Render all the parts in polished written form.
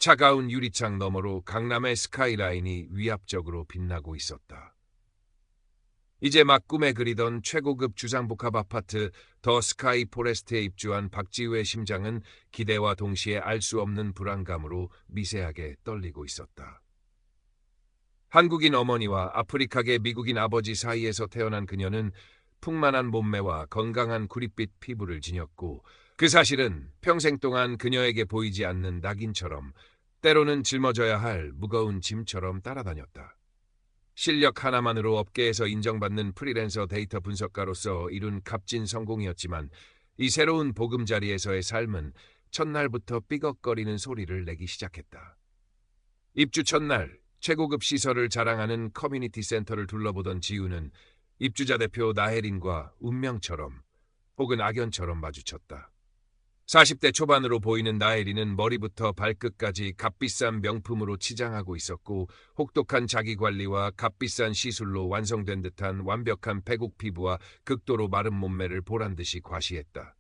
차가운 유리창 너머로 강남의 스카이라인이 위압적으로 빛나고 있었다. 이제 막 꿈에 그리던 최고급 주상복합 아파트 더 스카이 포레스트에 입주한 박지우의 심장은 기대와 동시에 알 수 없는 불안감으로 미세하게 떨리고 있었다. 한국인 어머니와 아프리카계 미국인 아버지 사이에서 태어난 그녀는 풍만한 몸매와 건강한 구릿빛 피부를 지녔고 그 사실은 평생 동안 그녀에게 보이지 않는 낙인처럼 때로는 짊어져야 할 무거운 짐처럼 따라다녔다. 실력 하나만으로 업계에서 인정받는 프리랜서 데이터 분석가로서 이룬 값진 성공이었지만 이 새로운 보금자리에서의 삶은 첫날부터 삐걱거리는 소리를 내기 시작했다. 입주 첫날 최고급 시설을 자랑하는 커뮤니티 센터를 둘러보던 지우는 입주자 대표 나혜린과 운명처럼 혹은 악연처럼 마주쳤다. 40대 초반으로 보이는 나혜린은 머리부터 발끝까지 값비싼 명품으로 치장하고 있었고 혹독한 자기관리와 값비싼 시술로 완성된 듯한 완벽한 백옥 피부와 극도로 마른 몸매를 보란듯이 과시했다.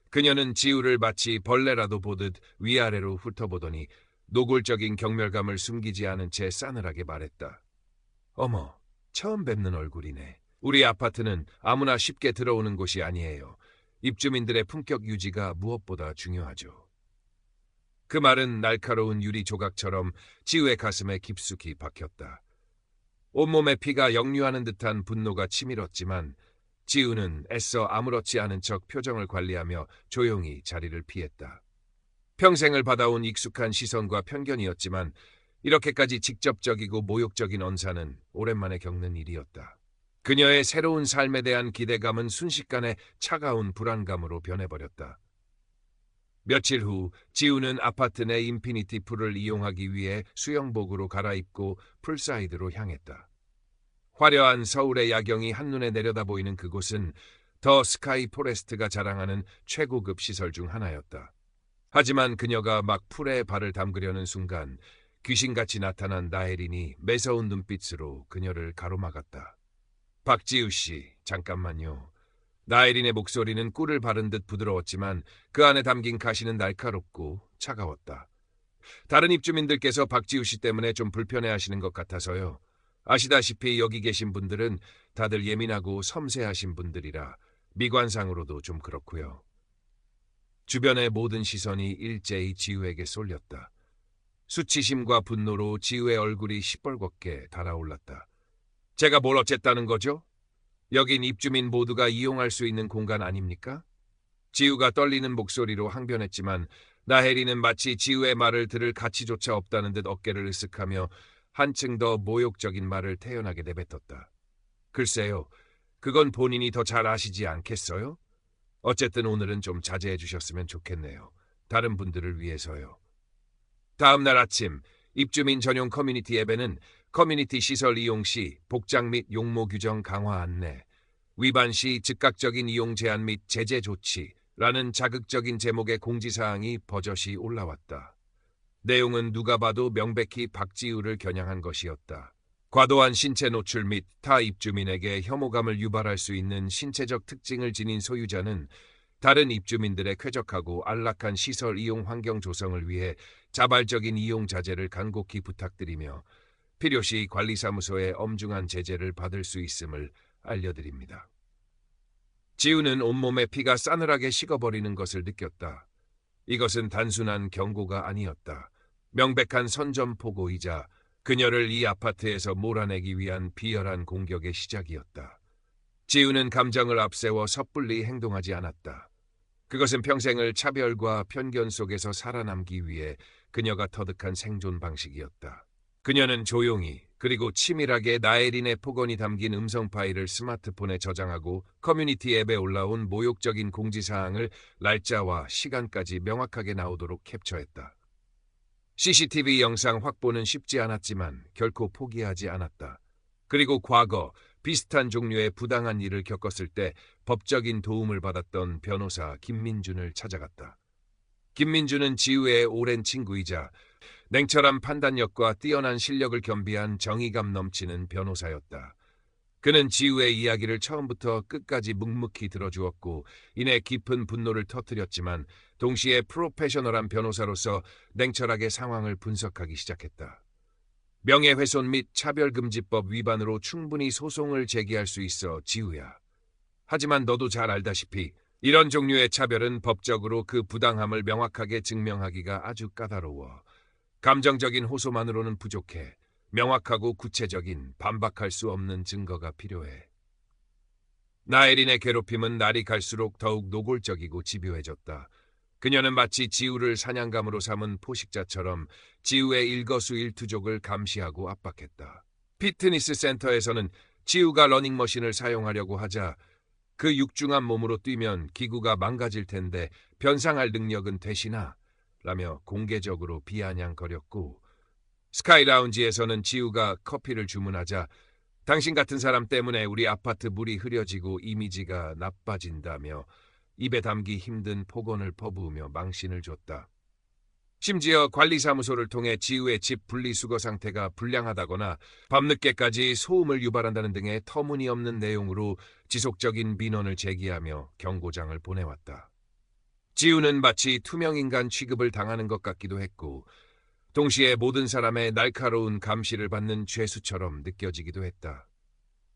그녀는 지우를 마치 벌레라도 보듯 위아래로 훑어보더니 노골적인 경멸감을 숨기지 않은 채 싸늘하게 말했다. 어머, 처음 뵙는 얼굴이네. 우리 아파트는 아무나 쉽게 들어오는 곳이 아니에요. 입주민들의 품격 유지가 무엇보다 중요하죠. 그 말은 날카로운 유리 조각처럼 지우의 가슴에 깊숙이 박혔다. 온몸에 피가 역류하는 듯한 분노가 치밀었지만 지우는 애써 아무렇지 않은 척 표정을 관리하며 조용히 자리를 피했다. 평생을 받아온 익숙한 시선과 편견이었지만 이렇게까지 직접적이고 모욕적인 언사는 오랜만에 겪는 일이었다. 그녀의 새로운 삶에 대한 기대감은 순식간에 차가운 불안감으로 변해버렸다. 며칠 후 지우는 아파트 내 인피니티 풀을 이용하기 위해 수영복으로 갈아입고 풀사이드로 향했다. 화려한 서울의 야경이 한눈에 내려다 보이는 그곳은 더 스카이 포레스트가 자랑하는 최고급 시설 중 하나였다. 하지만 그녀가 막 풀에 발을 담그려는 순간 귀신같이 나타난 나혜린이 매서운 눈빛으로 그녀를 가로막았다. 박지우 씨, 잠깐만요. 나혜린의 목소리는 꿀을 바른 듯 부드러웠지만 그 안에 담긴 가시는 날카롭고 차가웠다. 다른 입주민들께서 박지우 씨 때문에 좀 불편해하시는 것 같아서요. 아시다시피 여기 계신 분들은 다들 예민하고 섬세하신 분들이라 미관상으로도 좀 그렇고요. 주변의 모든 시선이 일제히 지우에게 쏠렸다. 수치심과 분노로 지우의 얼굴이 시뻘겋게 달아올랐다. 제가 뭘 어쨌다는 거죠? 여긴 입주민 모두가 이용할 수 있는 공간 아닙니까? 지우가 떨리는 목소리로 항변했지만 나혜리는 마치 지우의 말을 들을 가치조차 없다는 듯 어깨를 으쓱하며 한층 더 모욕적인 말을 태연하게 내뱉었다. 글쎄요, 그건 본인이 더 잘 아시지 않겠어요? 어쨌든 오늘은 좀 자제해 주셨으면 좋겠네요. 다른 분들을 위해서요. 다음 날 아침 입주민 전용 커뮤니티 앱에는 커뮤니티 시설 이용 시 복장 및 용모 규정 강화 안내, 위반 시 즉각적인 이용 제한 및 제재 조치라는 자극적인 제목의 공지사항이 버젓이 올라왔다. 내용은 누가 봐도 명백히 박지우를 겨냥한 것이었다. 과도한 신체 노출 및 타 입주민에게 혐오감을 유발할 수 있는 신체적 특징을 지닌 소유자는 다른 입주민들의 쾌적하고 안락한 시설 이용 환경 조성을 위해 자발적인 이용 자제를 간곡히 부탁드리며 필요시 관리사무소의 엄중한 제재를 받을 수 있음을 알려드립니다. 지우는 온몸에 피가 싸늘하게 식어버리는 것을 느꼈다. 이것은 단순한 경고가 아니었다. 명백한 선전포고이자 그녀를 이 아파트에서 몰아내기 위한 비열한 공격의 시작이었다. 지우는 감정을 앞세워 섣불리 행동하지 않았다. 그것은 평생을 차별과 편견 속에서 살아남기 위해 그녀가 터득한 생존 방식이었다. 그녀는 조용히 그리고 치밀하게 나혜린의 폭언이 담긴 음성 파일을 스마트폰에 저장하고 커뮤니티 앱에 올라온 모욕적인 공지사항을 날짜와 시간까지 명확하게 나오도록 캡처했다. CCTV 영상 확보는 쉽지 않았지만 결코 포기하지 않았다. 그리고 과거 비슷한 종류의 부당한 일을 겪었을 때 법적인 도움을 받았던 변호사 김민준을 찾아갔다. 김민준은 지우의 오랜 친구이자 냉철한 판단력과 뛰어난 실력을 겸비한 정의감 넘치는 변호사였다. 그는 지우의 이야기를 처음부터 끝까지 묵묵히 들어주었고 이내 깊은 분노를 터뜨렸지만 동시에 프로페셔널한 변호사로서 냉철하게 상황을 분석하기 시작했다. 명예훼손 및 차별금지법 위반으로 충분히 소송을 제기할 수 있어, 지우야. 하지만 너도 잘 알다시피 이런 종류의 차별은 법적으로 그 부당함을 명확하게 증명하기가 아주 까다로워. 감정적인 호소만으로는 부족해. 명확하고 구체적인 반박할 수 없는 증거가 필요해. 나혜린의 괴롭힘은 날이 갈수록 더욱 노골적이고 집요해졌다. 그녀는 마치 지우를 사냥감으로 삼은 포식자처럼 지우의 일거수일투족을 감시하고 압박했다. 피트니스 센터에서는 지우가 러닝머신을 사용하려고 하자 그 육중한 몸으로 뛰면 기구가 망가질 텐데 변상할 능력은 되시나? 라며 공개적으로 비아냥거렸고, 스카이 라운지에서는 지우가 커피를 주문하자 당신 같은 사람 때문에 우리 아파트 물이 흐려지고 이미지가 나빠진다며 입에 담기 힘든 폭언을 퍼부으며 망신을 줬다. 심지어 관리사무소를 통해 지우의 집 분리수거 상태가 불량하다거나 밤늦게까지 소음을 유발한다는 등의 터무니없는 내용으로 지속적인 민원을 제기하며 경고장을 보내왔다. 지우는 마치 투명인간 취급을 당하는 것 같기도 했고 동시에 모든 사람의 날카로운 감시를 받는 죄수처럼 느껴지기도 했다.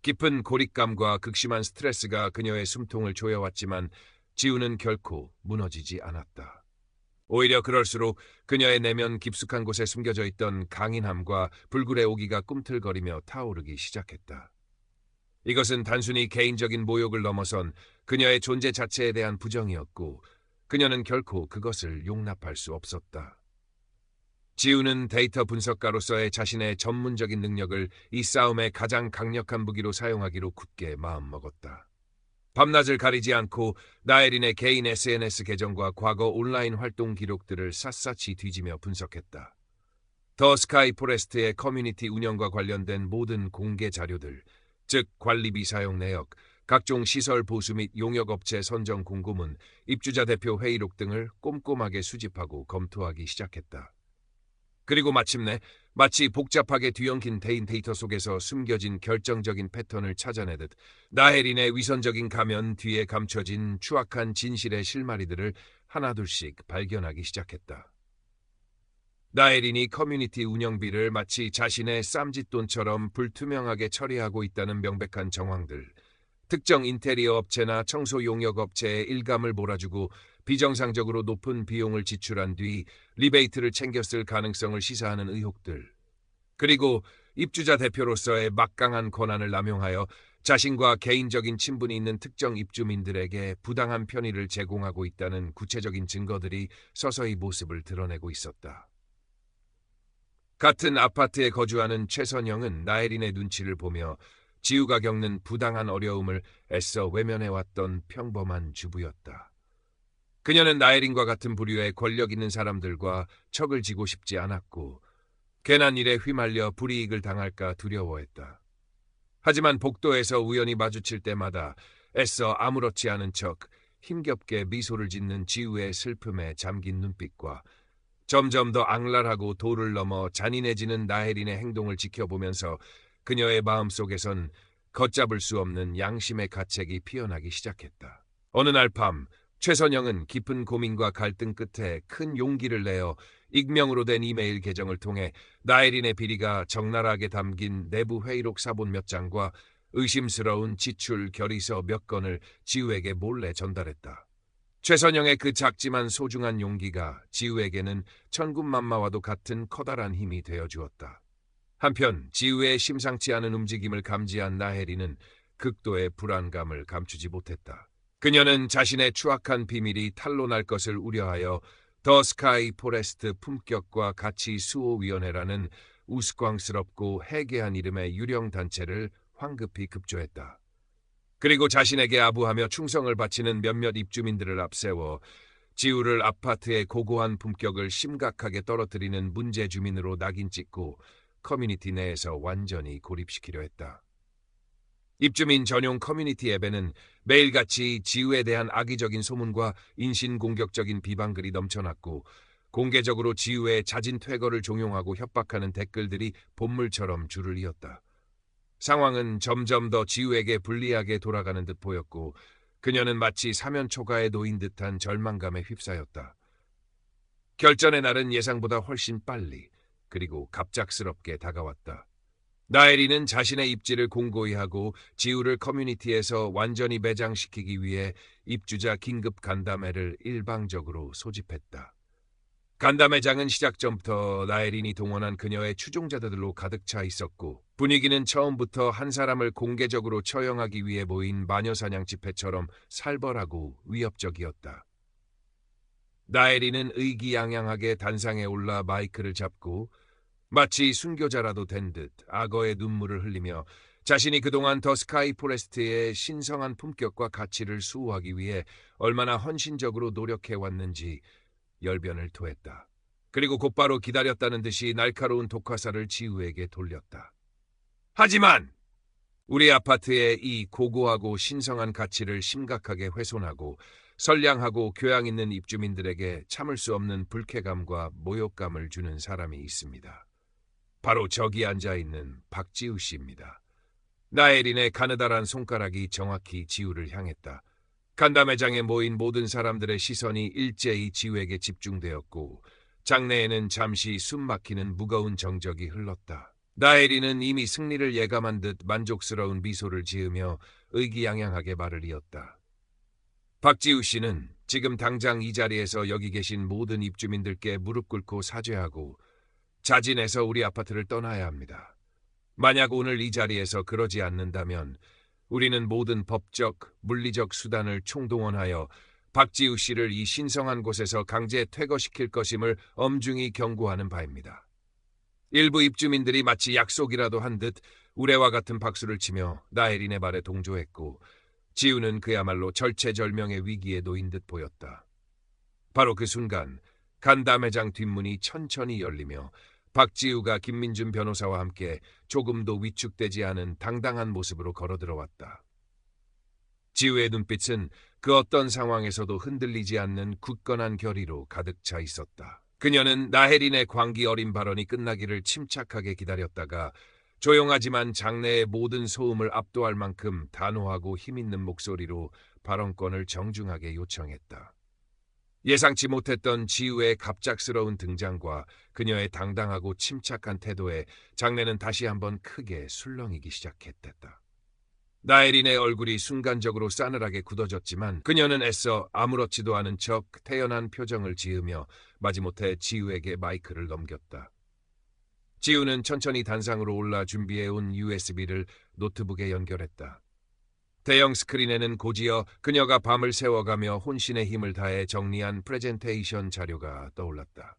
깊은 고립감과 극심한 스트레스가 그녀의 숨통을 조여왔지만 지우는 결코 무너지지 않았다. 오히려 그럴수록 그녀의 내면 깊숙한 곳에 숨겨져 있던 강인함과 불굴의 오기가 꿈틀거리며 타오르기 시작했다. 이것은 단순히 개인적인 모욕을 넘어선 그녀의 존재 자체에 대한 부정이었고 그녀는 결코 그것을 용납할 수 없었다. 지우는 데이터 분석가로서의 자신의 전문적인 능력을 이 싸움의 가장 강력한 무기로 사용하기로 굳게 마음먹었다. 밤낮을 가리지 않고 나혜린의 개인 SNS 계정과 과거 온라인 활동 기록들을 샅샅이 뒤지며 분석했다. 더 스카이 포레스트의 커뮤니티 운영과 관련된 모든 공개 자료들, 즉 관리비 사용 내역, 각종 시설 보수 및 용역업체 선정 공고문, 입주자 대표 회의록 등을 꼼꼼하게 수집하고 검토하기 시작했다. 그리고 마침내 마치 복잡하게 뒤엉킨 대인 데이터 속에서 숨겨진 결정적인 패턴을 찾아내듯 나혜린의 위선적인 가면 뒤에 감춰진 추악한 진실의 실마리들을 하나둘씩 발견하기 시작했다. 나혜린이 커뮤니티 운영비를 마치 자신의 쌈짓돈처럼 불투명하게 처리하고 있다는 명백한 정황들, 특정 인테리어 업체나 청소 용역 업체에 일감을 몰아주고 비정상적으로 높은 비용을 지출한 뒤 리베이트를 챙겼을 가능성을 시사하는 의혹들, 그리고 입주자 대표로서의 막강한 권한을 남용하여 자신과 개인적인 친분이 있는 특정 입주민들에게 부당한 편의를 제공하고 있다는 구체적인 증거들이 서서히 모습을 드러내고 있었다. 같은 아파트에 거주하는 최선영은 나혜린의 눈치를 보며 지우가 겪는 부당한 어려움을 애써 외면해왔던 평범한 주부였다. 그녀는 나혜린과 같은 부류의 권력 있는 사람들과 척을 지고 싶지 않았고 괜한 일에 휘말려 불이익을 당할까 두려워했다. 하지만 복도에서 우연히 마주칠 때마다 애써 아무렇지 않은 척 힘겹게 미소를 짓는 지우의 슬픔에 잠긴 눈빛과 점점 더 악랄하고 도를 넘어 잔인해지는 나혜린의 행동을 지켜보면서 그녀의 마음속에선 걷잡을 수 없는 양심의 가책이 피어나기 시작했다. 어느 날 밤 최선영은 깊은 고민과 갈등 끝에 큰 용기를 내어 익명으로 된 이메일 계정을 통해 나혜린의 비리가 적나라하게 담긴 내부 회의록 사본 몇 장과 의심스러운 지출 결의서 몇 건을 지우에게 몰래 전달했다. 최선영의 그 작지만 소중한 용기가 지우에게는 천군만마와도 같은 커다란 힘이 되어주었다. 한편 지우의 심상치 않은 움직임을 감지한 나혜린은 극도의 불안감을 감추지 못했다. 그녀는 자신의 추악한 비밀이 탄로날 것을 우려하여 더 스카이 포레스트 품격과 가치 수호위원회라는 우스꽝스럽고 해괴한 이름의 유령 단체를 황급히 급조했다. 그리고 자신에게 아부하며 충성을 바치는 몇몇 입주민들을 앞세워 지우를 아파트의 고고한 품격을 심각하게 떨어뜨리는 문제 주민으로 낙인 찍고 커뮤니티 내에서 완전히 고립시키려 했다. 입주민 전용 커뮤니티 앱에는 매일같이 지우에 대한 악의적인 소문과 인신공격적인 비방글이 넘쳐났고 공개적으로 지우의 자진 퇴거를 종용하고 협박하는 댓글들이 본물처럼 줄을 이었다. 상황은 점점 더 지우에게 불리하게 돌아가는 듯 보였고 그녀는 마치 사면초가에 놓인 듯한 절망감에 휩싸였다. 결전의 날은 예상보다 훨씬 빨리 그리고 갑작스럽게 다가왔다. 나엘이는 자신의 입지를 공고히 하고 지우를 커뮤니티에서 완전히 매장시키기 위해 입주자 긴급 간담회를 일방적으로 소집했다. 간담회장은 시작 전부터 나엘인이 동원한 그녀의 추종자들로 가득 차 있었고 분위기는 처음부터 한 사람을 공개적으로 처형하기 위해 모인 마녀사냥 집회처럼 살벌하고 위협적이었다. 나엘인은 의기양양하게 단상에 올라 마이크를 잡고 마치 순교자라도 된 듯 악어의 눈물을 흘리며 자신이 그동안 더 스카이 포레스트의 신성한 품격과 가치를 수호하기 위해 얼마나 헌신적으로 노력해왔는지 열변을 토했다. 그리고 곧바로 기다렸다는 듯이 날카로운 독화살을 지우에게 돌렸다. 하지만 우리 아파트의 이 고고하고 신성한 가치를 심각하게 훼손하고 선량하고 교양 있는 입주민들에게 참을 수 없는 불쾌감과 모욕감을 주는 사람이 있습니다. 바로 저기 앉아있는 박지우 씨입니다. 나엘인의 가느다란 손가락이 정확히 지우를 향했다. 간담회장에 모인 모든 사람들의 시선이 일제히 지우에게 집중되었고 장내에는 잠시 숨막히는 무거운 정적이 흘렀다. 나엘인은 이미 승리를 예감한 듯 만족스러운 미소를 지으며 의기양양하게 말을 이었다. 박지우 씨는 지금 당장 이 자리에서 여기 계신 모든 입주민들께 무릎 꿇고 사죄하고 자진해서 우리 아파트를 떠나야 합니다. 만약 오늘 이 자리에서 그러지 않는다면 우리는 모든 법적, 물리적 수단을 총동원하여 박지우 씨를 이 신성한 곳에서 강제 퇴거시킬 것임을 엄중히 경고하는 바입니다. 일부 입주민들이 마치 약속이라도 한 듯 우레와 같은 박수를 치며 나엘인의 말에 동조했고 지우는 그야말로 절체절명의 위기에 놓인 듯 보였다. 바로 그 순간 간담회장 뒷문이 천천히 열리며 박지우가 김민준 변호사와 함께 조금도 위축되지 않은 당당한 모습으로 걸어 들어왔다. 지우의 눈빛은 그 어떤 상황에서도 흔들리지 않는 굳건한 결의로 가득 차 있었다. 그녀는 나혜린의 광기 어린 발언이 끝나기를 침착하게 기다렸다가 조용하지만 장내의 모든 소음을 압도할 만큼 단호하고 힘있는 목소리로 발언권을 정중하게 요청했다. 예상치 못했던 지우의 갑작스러운 등장과 그녀의 당당하고 침착한 태도에 장내는 다시 한번 크게 술렁이기 시작했다. 나엘인의 얼굴이 순간적으로 싸늘하게 굳어졌지만 그녀는 애써 아무렇지도 않은 척 태연한 표정을 지으며 마지못해 지우에게 마이크를 넘겼다. 지우는 천천히 단상으로 올라 준비해온 USB를 노트북에 연결했다. 대형 스크린에는 곧이어 그녀가 밤을 새워가며 혼신의 힘을 다해 정리한 프레젠테이션 자료가 떠올랐다.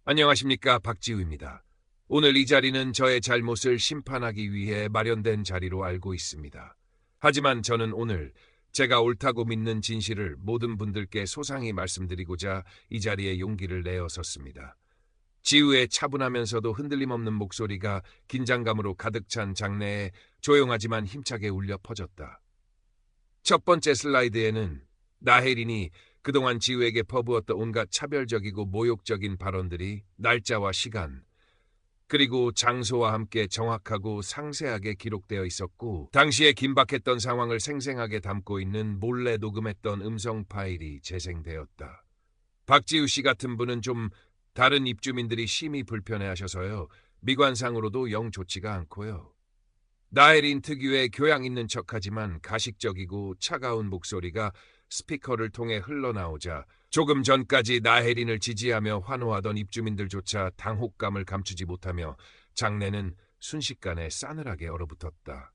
안녕하십니까, 박지우입니다. 오늘 이 자리는 저의 잘못을 심판하기 위해 마련된 자리로 알고 있습니다. 하지만 저는 오늘 제가 옳다고 믿는 진실을 모든 분들께 소상히 말씀드리고자 이 자리에 용기를 내어 섰습니다. 지우의 차분하면서도 흔들림 없는 목소리가 긴장감으로 가득 찬 장내에 조용하지만 힘차게 울려 퍼졌다. 첫 번째 슬라이드에는 나혜린이 그동안 지우에게 퍼부었던 온갖 차별적이고 모욕적인 발언들이 날짜와 시간, 그리고 장소와 함께 정확하고 상세하게 기록되어 있었고 당시에 긴박했던 상황을 생생하게 담고 있는 몰래 녹음했던 음성 파일이 재생되었다. 박지우 씨 같은 분은 좀 다른 입주민들이 심히 불편해하셔서요. 미관상으로도 영 좋지가 않고요. 나혜린 특유의 교양 있는 척하지만 가식적이고 차가운 목소리가 스피커를 통해 흘러나오자 조금 전까지 나혜린을 지지하며 환호하던 입주민들조차 당혹감을 감추지 못하며 장내는 순식간에 싸늘하게 얼어붙었다.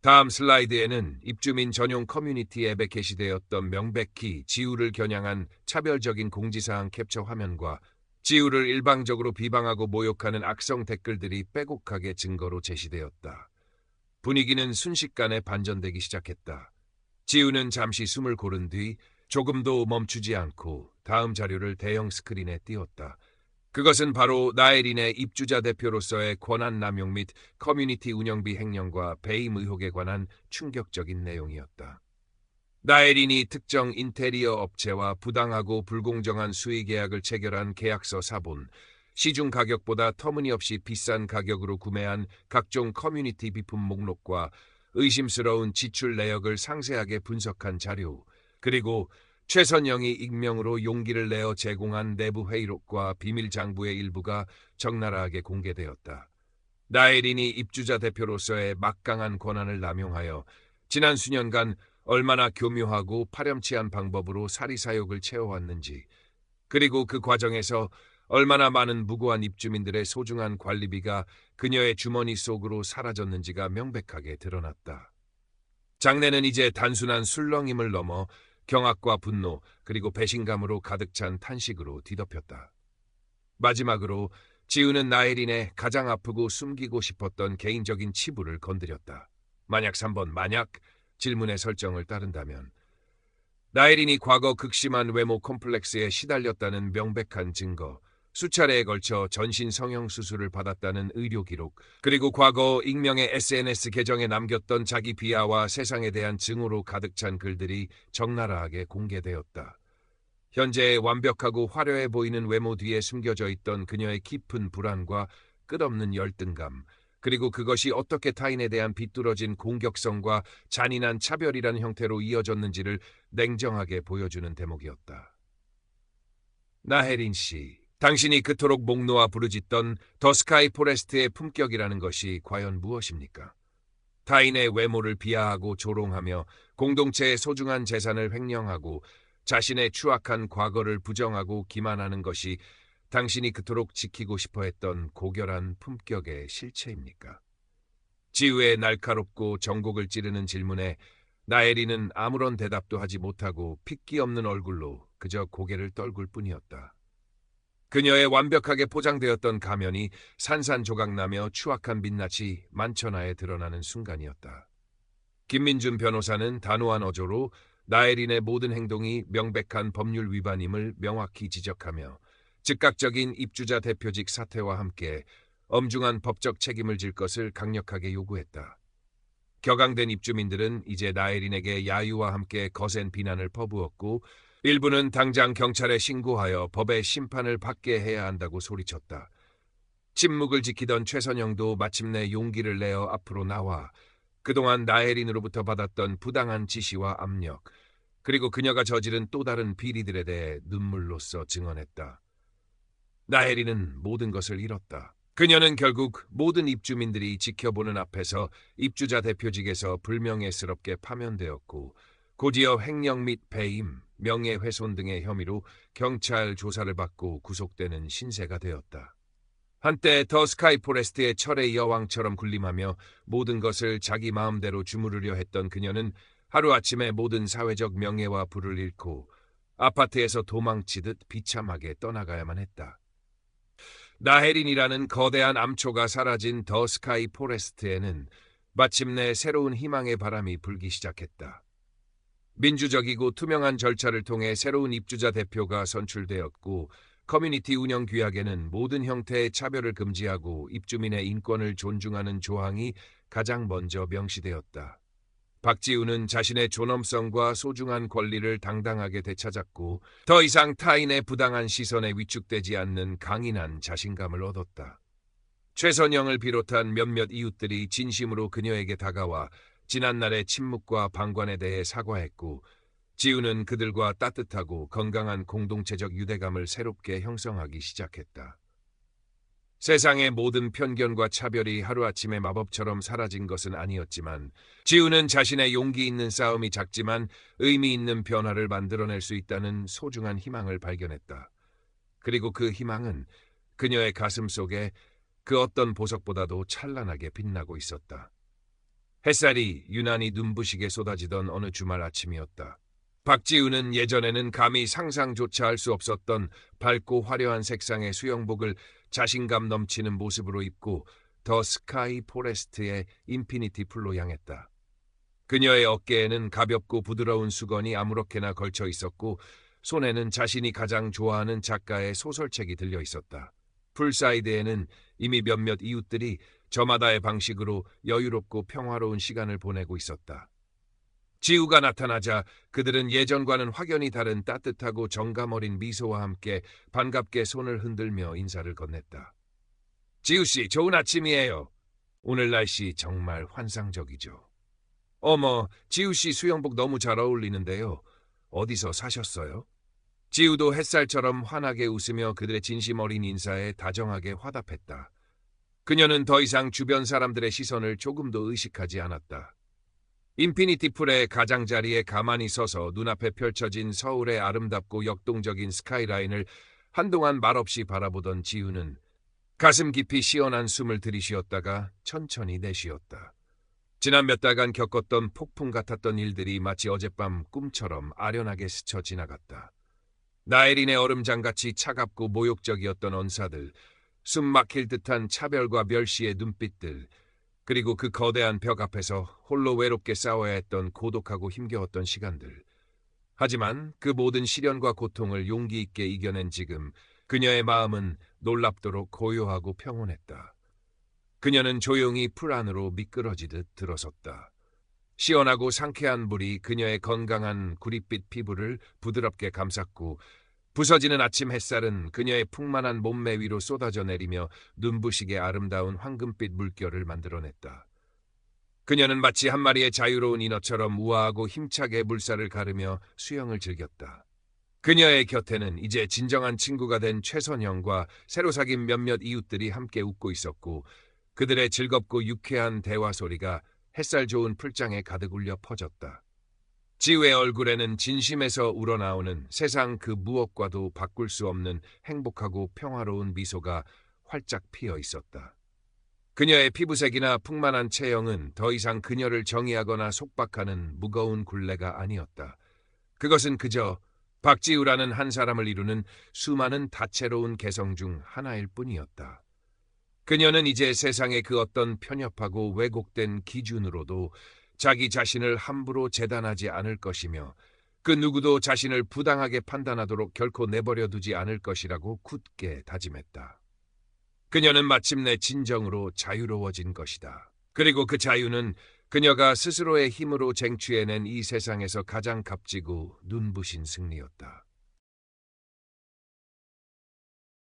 다음 슬라이드에는 입주민 전용 커뮤니티 앱에 게시되었던 명백히 지우를 겨냥한 차별적인 공지사항 캡처 화면과 지우를 일방적으로 비방하고 모욕하는 악성 댓글들이 빼곡하게 증거로 제시되었다. 분위기는 순식간에 반전되기 시작했다. 지우는 잠시 숨을 고른 뒤 조금도 멈추지 않고 다음 자료를 대형 스크린에 띄웠다. 그것은 바로 나혜린의 입주자 대표로서의 권한 남용 및 커뮤니티 운영비 횡령과 배임 의혹에 관한 충격적인 내용이었다. 나혜린이 특정 인테리어 업체와 부당하고 불공정한 수의 계약을 체결한 계약서 사본, 시중 가격보다 터무니없이 비싼 가격으로 구매한 각종 커뮤니티 비품 목록과 의심스러운 지출 내역을 상세하게 분석한 자료, 그리고 최선영이 익명으로 용기를 내어 제공한 내부 회의록과 비밀 장부의 일부가 적나라하게 공개되었다. 나혜린이 입주자 대표로서의 막강한 권한을 남용하여 지난 수년간 얼마나 교묘하고 파렴치한 방법으로 사리사욕을 채워왔는지, 그리고 그 과정에서 얼마나 많은 무고한 입주민들의 소중한 관리비가 그녀의 주머니 속으로 사라졌는지가 명백하게 드러났다. 장내는 이제 단순한 술렁임을 넘어 경악과 분노 그리고 배신감으로 가득 찬 탄식으로 뒤덮였다. 마지막으로 지우는 나혜린의 가장 아프고 숨기고 싶었던 개인적인 치부를 건드렸다. 만약 3번 만약 질문의 설정을 따른다면 나혜린이 과거 극심한 외모 콤플렉스에 시달렸다는 명백한 증거, 수차례에 걸쳐 전신 성형 수술을 받았다는 의료 기록, 그리고 과거 익명의 SNS 계정에 남겼던 자기 비하와 세상에 대한 증오로 가득 찬 글들이 적나라하게 공개되었다. 현재의 완벽하고 화려해 보이는 외모 뒤에 숨겨져 있던 그녀의 깊은 불안과 끝없는 열등감, 그리고 그것이 어떻게 타인에 대한 비뚤어진 공격성과 잔인한 차별이라는 형태로 이어졌는지를 냉정하게 보여주는 대목이었다. 나혜린 씨, 당신이 그토록 목 놓아 부르짖던 더 스카이 포레스트의 품격이라는 것이 과연 무엇입니까? 타인의 외모를 비하하고 조롱하며 공동체의 소중한 재산을 횡령하고 자신의 추악한 과거를 부정하고 기만하는 것이 당신이 그토록 지키고 싶어 했던 고결한 품격의 실체입니까? 지우의 날카롭고 정곡을 찌르는 질문에 나혜린은 아무런 대답도 하지 못하고 핏기 없는 얼굴로 그저 고개를 떨굴 뿐이었다. 그녀의 완벽하게 포장되었던 가면이 산산조각나며 추악한 민낯이 만천하에 드러나는 순간이었다. 김민준 변호사는 단호한 어조로 나혜린의 모든 행동이 명백한 법률 위반임을 명확히 지적하며 즉각적인 입주자 대표직 사퇴와 함께 엄중한 법적 책임을 질 것을 강력하게 요구했다. 격앙된 입주민들은 이제 나혜린에게 야유와 함께 거센 비난을 퍼부었고 일부는 당장 경찰에 신고하여 법의 심판을 받게 해야 한다고 소리쳤다. 침묵을 지키던 최선영도 마침내 용기를 내어 앞으로 나와 그동안 나혜린으로부터 받았던 부당한 지시와 압력, 그리고 그녀가 저지른 또 다른 비리들에 대해 눈물로써 증언했다. 나혜린은 모든 것을 잃었다. 그녀는 결국 모든 입주민들이 지켜보는 앞에서 입주자 대표직에서 불명예스럽게 파면되었고 곧이어 횡령 및 배임, 명예훼손 등의 혐의로 경찰 조사를 받고 구속되는 신세가 되었다. 한때 더 스카이 포레스트의 철의 여왕처럼 군림하며 모든 것을 자기 마음대로 주무르려 했던 그녀는 하루아침에 모든 사회적 명예와 부를 잃고 아파트에서 도망치듯 비참하게 떠나가야만 했다. 나혜린이라는 거대한 암초가 사라진 더 스카이 포레스트에는 마침내 새로운 희망의 바람이 불기 시작했다. 민주적이고 투명한 절차를 통해 새로운 입주자 대표가 선출되었고 커뮤니티 운영 규약에는 모든 형태의 차별을 금지하고 입주민의 인권을 존중하는 조항이 가장 먼저 명시되었다. 박지우는 자신의 존엄성과 소중한 권리를 당당하게 되찾았고 더 이상 타인의 부당한 시선에 위축되지 않는 강인한 자신감을 얻었다. 최선영을 비롯한 몇몇 이웃들이 진심으로 그녀에게 다가와 지난날의 침묵과 방관에 대해 사과했고 지우는 그들과 따뜻하고 건강한 공동체적 유대감을 새롭게 형성하기 시작했다. 세상의 모든 편견과 차별이 하루아침에 마법처럼 사라진 것은 아니었지만 지우는 자신의 용기 있는 싸움이 작지만 의미 있는 변화를 만들어낼 수 있다는 소중한 희망을 발견했다. 그리고 그 희망은 그녀의 가슴 속에 그 어떤 보석보다도 찬란하게 빛나고 있었다. 햇살이 유난히 눈부시게 쏟아지던 어느 주말 아침이었다. 박지우는 예전에는 감히 상상조차 할 수 없었던 밝고 화려한 색상의 수영복을 자신감 넘치는 모습으로 입고 더 스카이 포레스트의 인피니티 풀로 향했다. 그녀의 어깨에는 가볍고 부드러운 수건이 아무렇게나 걸쳐 있었고 손에는 자신이 가장 좋아하는 작가의 소설책이 들려 있었다. 풀사이드에는 이미 몇몇 이웃들이 저마다의 방식으로 여유롭고 평화로운 시간을 보내고 있었다. 지우가 나타나자 그들은 예전과는 확연히 다른 따뜻하고 정감 어린 미소와 함께 반갑게 손을 흔들며 인사를 건넸다. 지우씨, 좋은 아침이에요. 오늘 날씨 정말 환상적이죠. 어머, 지우씨 수영복 너무 잘 어울리는데요. 어디서 사셨어요? 지우도 햇살처럼 환하게 웃으며 그들의 진심 어린 인사에 다정하게 화답했다. 그녀는 더 이상 주변 사람들의 시선을 조금도 의식하지 않았다. 인피니티 풀의 가장자리에 가만히 서서 눈앞에 펼쳐진 서울의 아름답고 역동적인 스카이라인을 한동안 말없이 바라보던 지우는 가슴 깊이 시원한 숨을 들이쉬었다가 천천히 내쉬었다. 지난 몇 달간 겪었던 폭풍 같았던 일들이 마치 어젯밤 꿈처럼 아련하게 스쳐 지나갔다. 나에린의 얼음장같이 차갑고 모욕적이었던 언사들, 숨 막힐 듯한 차별과 멸시의 눈빛들, 그리고 그 거대한 벽 앞에서 홀로 외롭게 싸워야 했던 고독하고 힘겨웠던 시간들. 하지만 그 모든 시련과 고통을 용기 있게 이겨낸 지금 그녀의 마음은 놀랍도록 고요하고 평온했다. 그녀는 조용히 풀 안으로 미끄러지듯 들어섰다. 시원하고 상쾌한 물이 그녀의 건강한 구릿빛 피부를 부드럽게 감쌌고 부서지는 아침 햇살은 그녀의 풍만한 몸매 위로 쏟아져 내리며 눈부시게 아름다운 황금빛 물결을 만들어냈다. 그녀는 마치 한 마리의 자유로운 인어처럼 우아하고 힘차게 물살을 가르며 수영을 즐겼다. 그녀의 곁에는 이제 진정한 친구가 된 최선영과 새로 사귄 몇몇 이웃들이 함께 웃고 있었고 그들의 즐겁고 유쾌한 대화 소리가 햇살 좋은 풀장에 가득 울려 퍼졌다. 지우의 얼굴에는 진심에서 우러나오는 세상 그 무엇과도 바꿀 수 없는 행복하고 평화로운 미소가 활짝 피어 있었다. 그녀의 피부색이나 풍만한 체형은 더 이상 그녀를 정의하거나 속박하는 무거운 굴레가 아니었다. 그것은 그저 박지우라는 한 사람을 이루는 수많은 다채로운 개성 중 하나일 뿐이었다. 그녀는 이제 세상의 그 어떤 편협하고 왜곡된 기준으로도 자기 자신을 함부로 재단하지 않을 것이며 그 누구도 자신을 부당하게 판단하도록 결코 내버려 두지 않을 것이라고 굳게 다짐했다. 그녀는 마침내 진정으로 자유로워진 것이다. 그리고 그 자유는 그녀가 스스로의 힘으로 쟁취해낸 이 세상에서 가장 값지고 눈부신 승리였다.